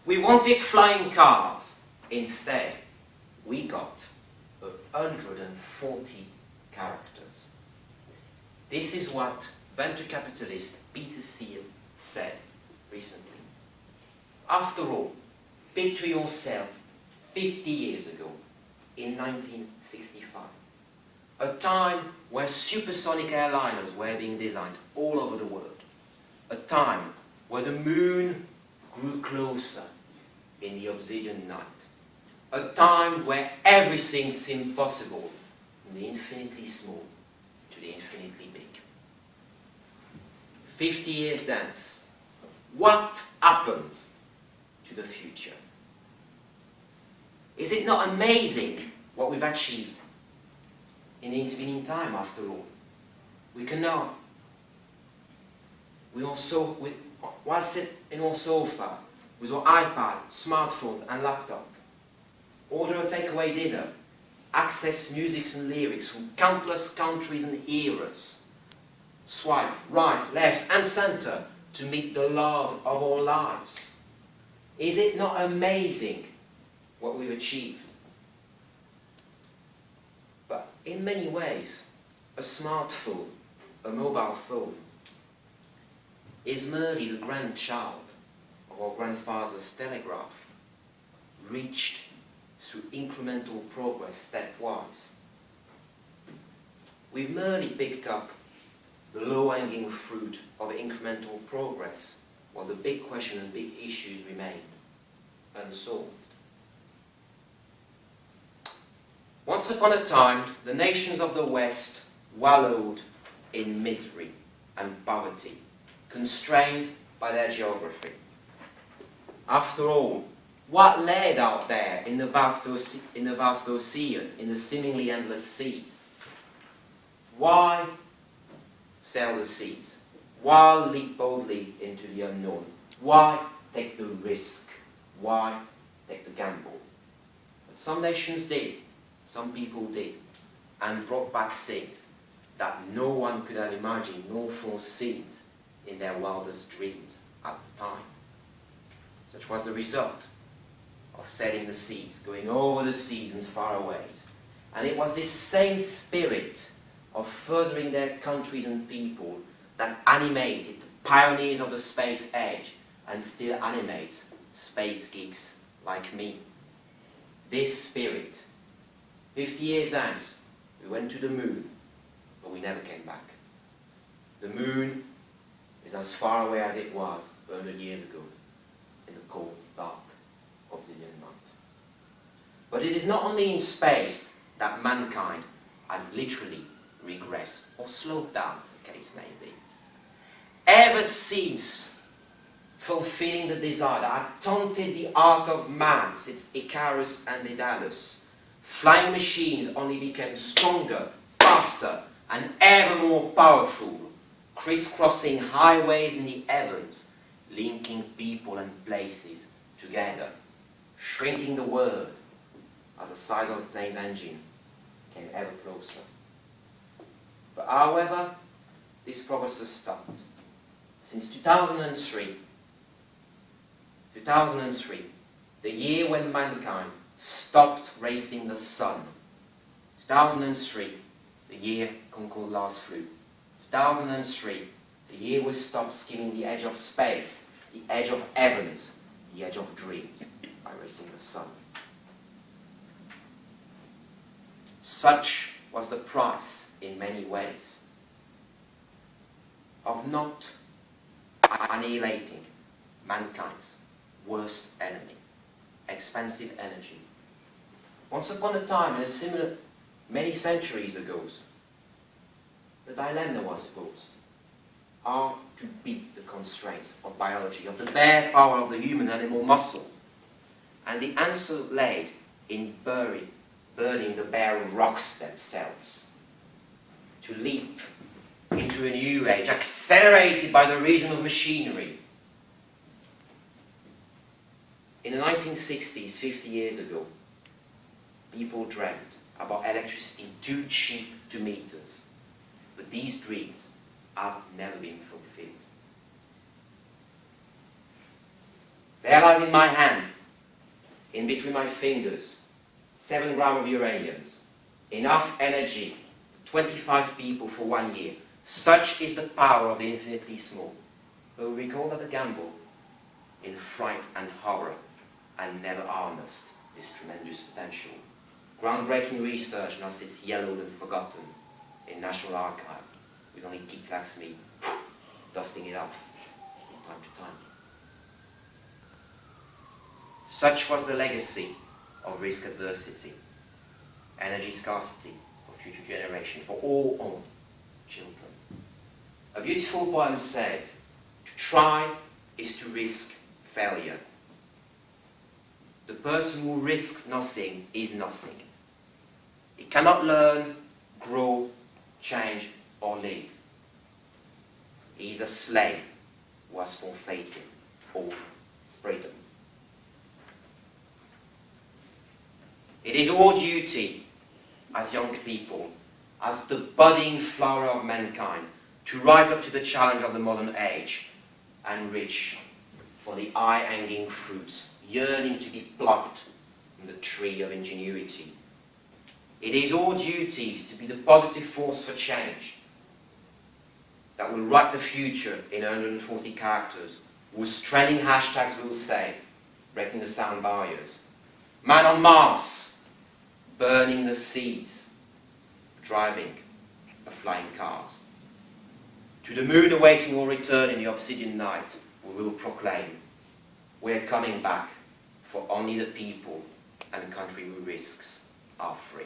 We wanted flying cars. Instead, we got 140 characters. This is what venture capitalist Peter Thiel said recently. After all, picture yourself 50 years ago, in 1965, a time where supersonic airliners were being designed all over the world, a time where the moon grew closer in the obsidian night, a time where everything seemed possible, from the infinitely small to the infinitely big. 50 years thence, what happened to the future? Is it not amazing what we've achieved in the intervening time, after all? We can now, while sit in our sofa with our iPad, smartphones and laptop, order a takeaway dinner, access music and lyrics from countless countries and eras, swipe right, left and center to meet the love of our lives. Is it not amazing what we've achieved? But in many ways, a smartphone, a mobile phone, is merely the grandchild of our grandfather's telegraph, reached through incremental progress stepwise. We've merely picked up the low-hanging fruit of incremental progress, while the big question and big issues remain unsolved. Once upon a time, the nations of the West wallowed in misery and poverty, constrained by their geography. After all, what lay out there in the vast ocean, in the seemingly endless seas? Why sail the seas? Why leap boldly into the unknown? Why take the risk? Why take the gamble? But some nations did, some people did, and brought back things that no one could have imagined nor foreseen in their wildest dreams at the time. Such was the result of sailing the seas, going over the seas and far away. And it was this same spirit of furthering their countries and people that animated the pioneers of the space age and still animates space geeks like me. This spirit, 50 years hence, we went to the moon, but we never came back. The moon is as far away as it was 100 years ago in the cold, dark obsidian night. But it is not only in space that mankind has literally regressed or slowed down, as the case may be. Ever since fulfilling the desire that had taunted the art of man since Icarus and Daedalus, flying machines only became stronger, faster, and ever more powerful, crisscrossing highways in the heavens, linking people and places together, shrinking the world as the size of a plane's engine came ever closer. But however, this progress has stopped. Since 2003, the year when mankind stopped racing the sun. 2003, the year Concorde flew. 2003, the year we stopped skimming the edge of space, the edge of heavens, the edge of dreams, by racing the sun. Such was the price, in many ways, of not annihilating mankind's worst enemy, expensive energy. Once upon a time, in a similar, many centuries ago, the dilemma was posed: how to beat the constraints of biology, of the bare power of the human animal muscle. And the answer laid in burning the bare rocks themselves, to leap into a new age, accelerated by the reason of machinery. In the 1960s, 50 years ago, people dreamt about electricity too cheap to meet us. But these dreams have never been fulfilled. There realize in my hand, in between my fingers, 7 grams of uranium, enough energy, 25 people for 1 year. Such is the power of the infinitely small. But we recall that a gamble in fright and horror and never harnessed this tremendous potential. Groundbreaking research now sits yellowed and forgotten in National Archive, with only geeks like me dusting it off from time to time. Such was the legacy of risk adversity, energy scarcity for future generations, for all our children. A beautiful poem says, to try is to risk failure. The person who risks nothing is nothing. He cannot learn, grow, change, or live. He is a slave who has forfeited all freedom. It is our duty as young people, as the budding flower of mankind, to rise up to the challenge of the modern age and reach for the high-hanging fruits, yearning to be plucked from the tree of ingenuity. It is our duties to be the positive force for change that will write the future in 140 characters, whose trending hashtags will say, breaking the sound barriers, man on Mars, burning the seas, driving the flying cars. To the moon awaiting our return in the obsidian night, we will proclaim, we're coming back, for only the people and country who risks are free.